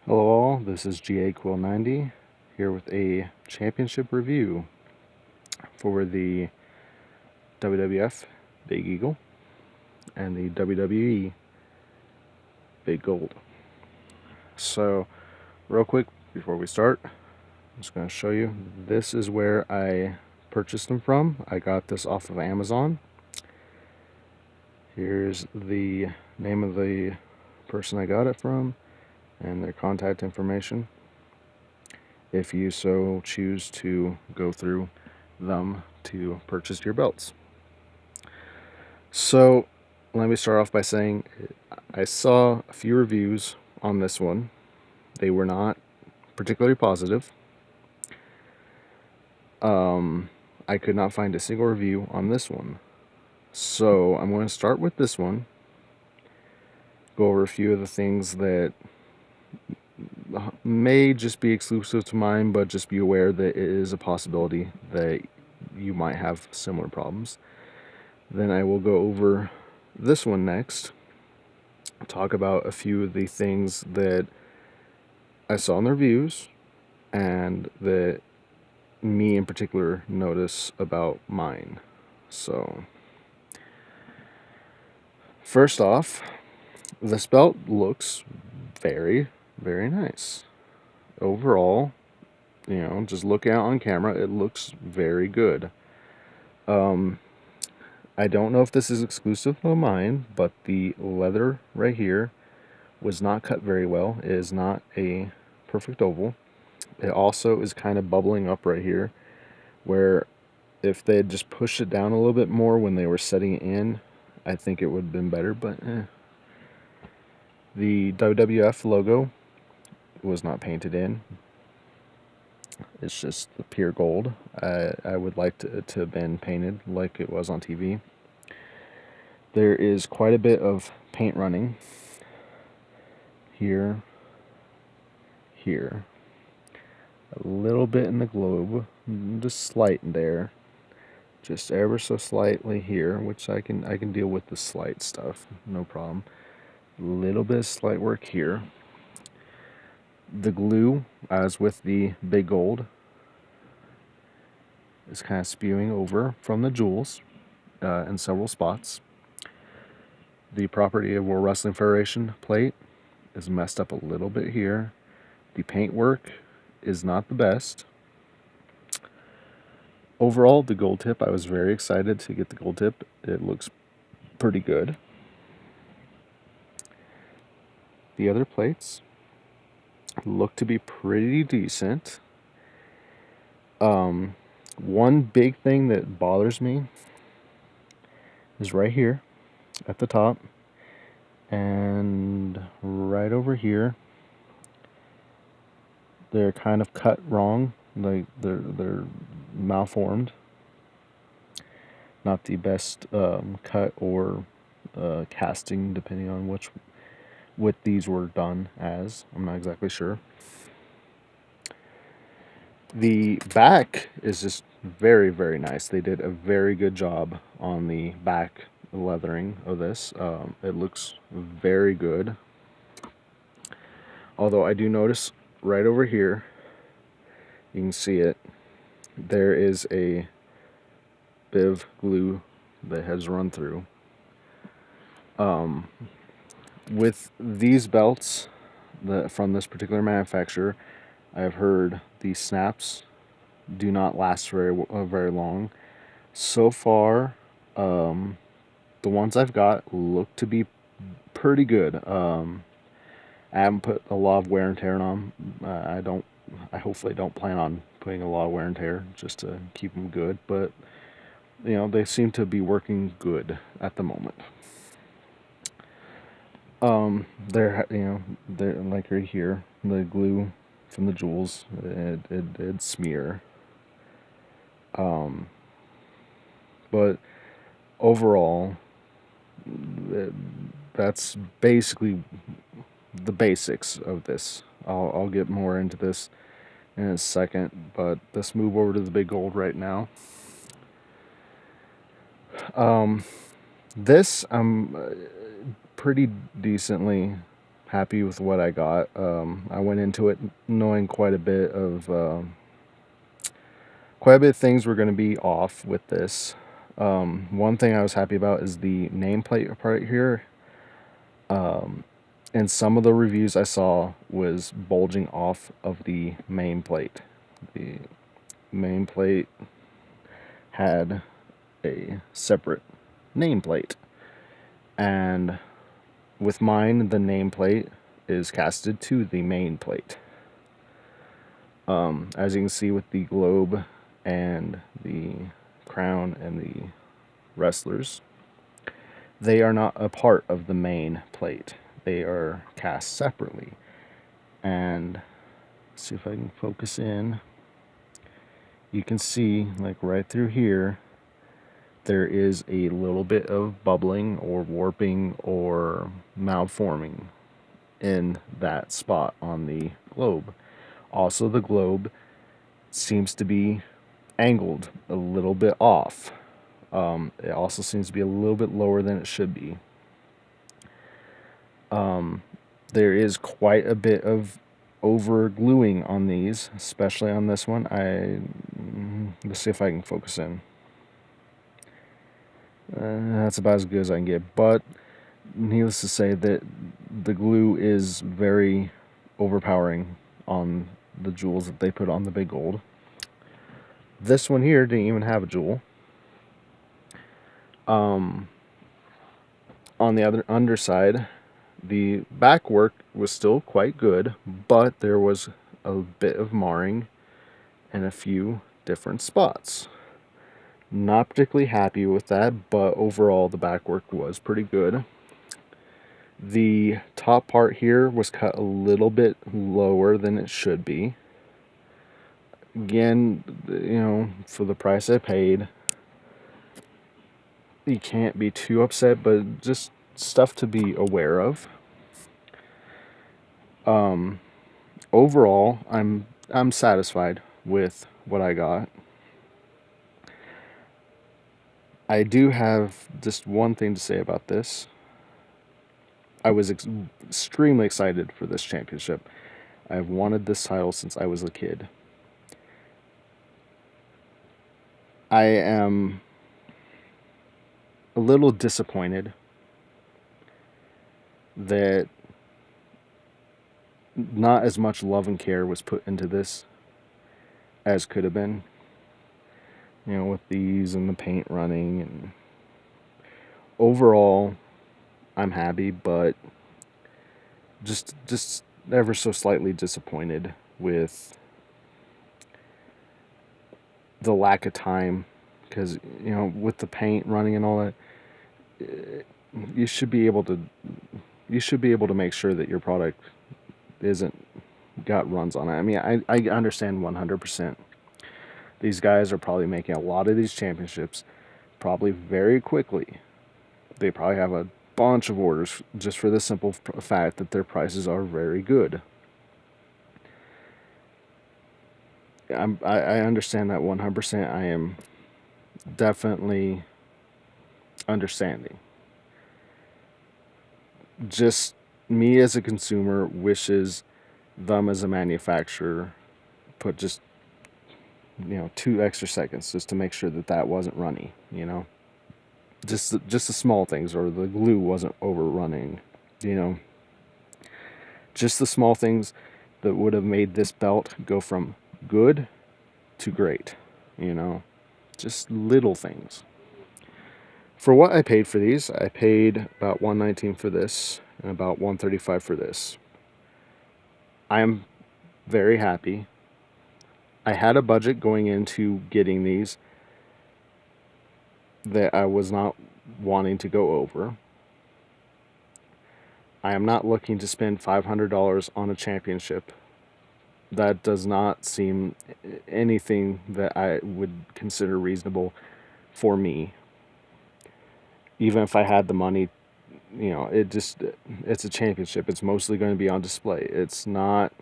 Hello all, this is GAquil90 here with a championship review for the WWF Big Eagle and the WWE Big Gold. So real quick before we start, I'm just going to show you, this is where I purchased them from. I got this off of Amazon. Here's the name of the person I got it from and their contact information, if you so choose to go through them to purchase your belts. So let me start off by saying I saw a few reviews on this one. They were not particularly positive. I could not find a single review on this one. So I'm going to start with this one, go over a few of the things that may just be exclusive to mine, but just be aware that it is a possibility that you might have similar problems. Then I will go over this one next, talk about a few of the things that I saw in the reviews and that me in particular notice about mine. So first off, this belt looks very, very nice. Overall, just looking out on camera, it looks very good. I don't know if this is exclusive of mine, but the leather right here was not cut very well. It is not a perfect oval. It also is kind of bubbling up right here, where if they had just pushed it down a little bit more when they were setting it in, I think it would have been better, but The WWF logo was not painted in. It's just the pure gold. I would like to have been painted like it was on TV. There is quite a bit of paint running here, a little bit in the globe, just slight there, just ever so slightly here, which I can deal with the slight stuff, no problem. A little bit of slight work here. The glue, as with the Big Gold, is kind of spewing over from the jewels in several spots. The Property of World Wrestling Federation plate is messed up a little bit here. The paint work is not the best. Overall, the gold tip, I was very excited to get the gold tip. It looks pretty good. The other plates look to be pretty decent. One big thing that bothers me is right here at the top and right over here. They're kind of cut wrong, like they're malformed. Not the best cut or casting, depending on what these were done as. I'm not exactly sure. The back is just very, very nice. They did a very good job on the back leathering of this. It looks very good. Although I do notice right over here, you can see it, there is a bit of glue that has run through. With these belts from this particular manufacturer, I've heard the snaps do not last very long. So far, the ones I've got look to be pretty good. I haven't put a lot of wear and tear on them. I hopefully don't plan on putting a lot of wear and tear just to keep them good, but they seem to be working good at the moment. They're like right here, the glue from the jewels, it'd smear. But overall, that's basically the basics of this. I'll get more into this in a second, but let's move over to the Big Gold right now. This I'm pretty decently happy with what I got. I went into it knowing quite a bit of things were going to be off with this. One thing I was happy about is the nameplate part here. And some of the reviews I saw was bulging off of the main plate. The main plate had a separate nameplate, and with mine, the nameplate is casted to the main plate. As you can see with the globe and the crown and the wrestlers, they are not a part of the main plate. They are cast separately. And let's see if I can focus in. You can see, like right through here, there is a little bit of bubbling or warping or malforming in that spot on the globe. Also, the globe seems to be angled a little bit off. It also seems to be a little bit lower than it should be. There is quite a bit of over gluing on these, especially on this one. Let's see if I can focus in. That's about as good as I can get, but needless to say that the glue is very overpowering on the jewels that they put on the big gold. This one here didn't even have a jewel. On the other underside, the back work was still quite good, but there was a bit of marring in a few different spots. Not particularly happy with that, but overall the back work was pretty good. The top part here was cut a little bit lower than it should be. Again, you know, for the price I paid, you can't be too upset, but just stuff to be aware of. Overall, I'm satisfied with what I got. I do have just one thing to say about this. I was extremely excited for this championship. I've wanted this title since I was a kid. I am a little disappointed that not as much love and care was put into this as could have been. You know, with these and the paint running, and overall I'm happy, but just ever so slightly disappointed with the lack of time, because, you know, with the paint running and all that, you should be able to make sure that your product isn't got runs on it. I mean, I understand 100%. These guys are probably making a lot of these championships probably very quickly. They probably have a bunch of orders just for the simple fact that their prices are very good. I understand that 100%. I am definitely understanding. Just me as a consumer wishes them as a manufacturer put just, you know, 2 extra seconds just to make sure that that wasn't runny, you know. Just the small things, or the glue wasn't overrunning, you know. Just the small things that would have made this belt go from good to great, you know. Just little things. For what I paid for these, I paid about $119 for this and about $135 for this. I am very happy. I had a budget going into getting these that I was not wanting to go over. I am not looking to spend $500 on a championship. That does not seem anything that I would consider reasonable for me. Even if I had the money, you know, it's a championship. It's mostly going to be on display. It's not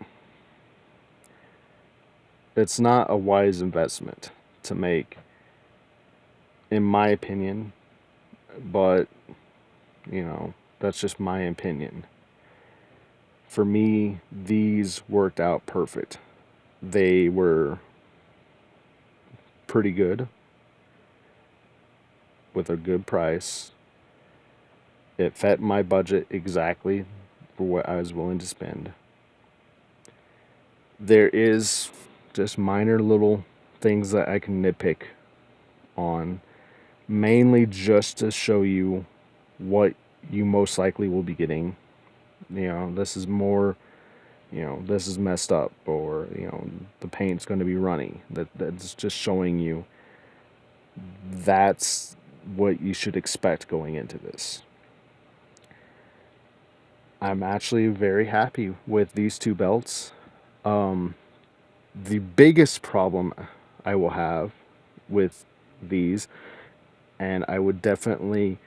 a wise investment to make, in my opinion, but, you know, that's just my opinion. For me, these worked out perfect. They were pretty good with a good price. It fit my budget exactly for what I was willing to spend. There is just minor little things that I can nitpick on, mainly just to show you what you most likely will be getting. This is more, this is messed up, or, the paint's going to be runny. That's just showing you that's what you should expect going into this. I'm actually very happy with these two belts. The biggest problem I will have with these, and I would definitely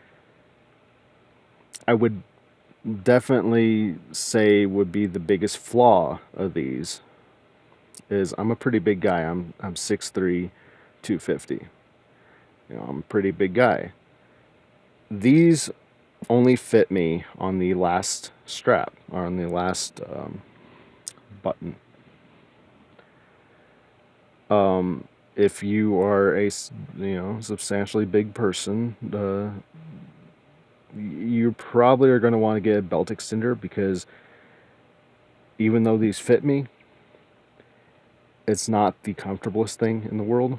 say would be the biggest flaw of these, is I'm a pretty big guy. I'm 6'3", 250. I'm a pretty big guy. These only fit me on the last strap, or on the last button. If you are a substantially big person, you probably are going to want to get a belt extender, because even though these fit me, it's not the comfortablest thing in the world.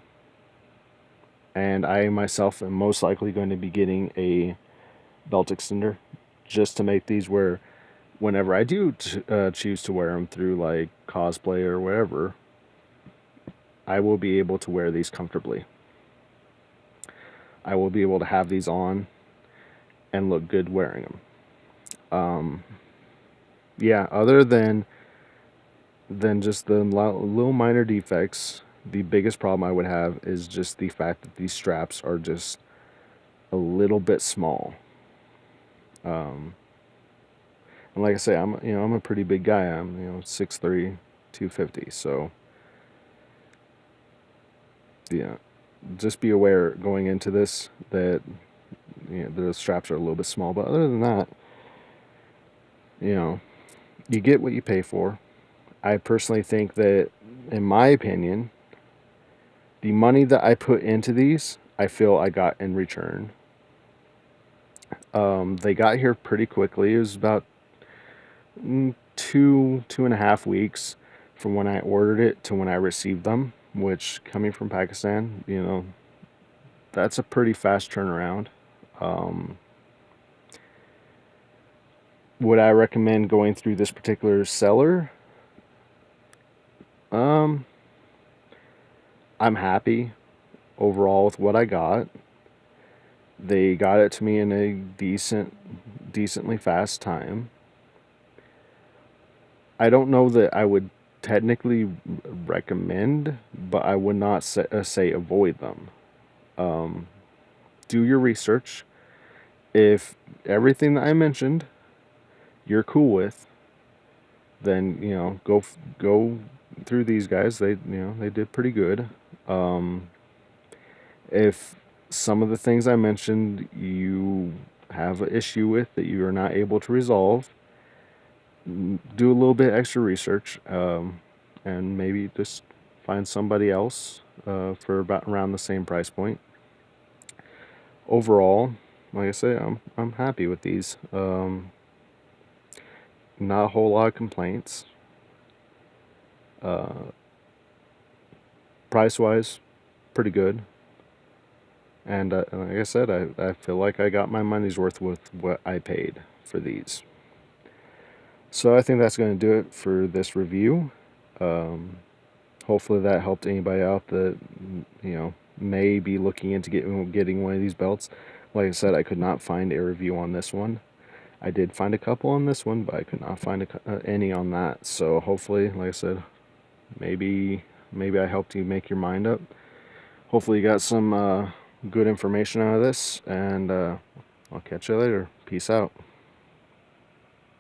And I myself am most likely going to be getting a belt extender just to make these where whenever I do choose to wear them through like cosplay or whatever, I will be able to wear these comfortably. I will be able to have these on and look good wearing them. Yeah, other than just the little minor defects, the biggest problem I would have is just the fact that these straps are just a little bit small. And like I say, I'm a pretty big guy. I'm 6'3", 250. So yeah, just be aware going into this that the straps are a little bit small. But other than that, you get what you pay for. I personally think that, in my opinion, the money that I put into these, I feel I got in return. They got here pretty quickly. It was about 2.5 weeks from when I ordered it to when I received them, which, coming from Pakistan, that's a pretty fast turnaround. Would I recommend going through this particular seller? I'm happy overall with what I got. They got it to me in a decently fast time. I don't know that I would technically recommend, but I would not say avoid them. Do your research. If everything that I mentioned you're cool with, then go through these guys. They did pretty good. If some of the things I mentioned you have an issue with that you are not able to resolve, do a little bit extra research, and maybe just find somebody else for about around the same price point. Overall, like I say, I'm happy with these. Not a whole lot of complaints. Price wise, pretty good. And like I said, I feel like I got my money's worth with what I paid for these. So I think that's going to do it for this review. Hopefully that helped anybody out that may be looking into getting one of these belts. Like I said, I could not find a review on this one. I did find a couple on this one, but I could not find any on that. So hopefully, like I said, maybe I helped you make your mind up. Hopefully you got some good information out of this, and I'll catch you later. Peace out.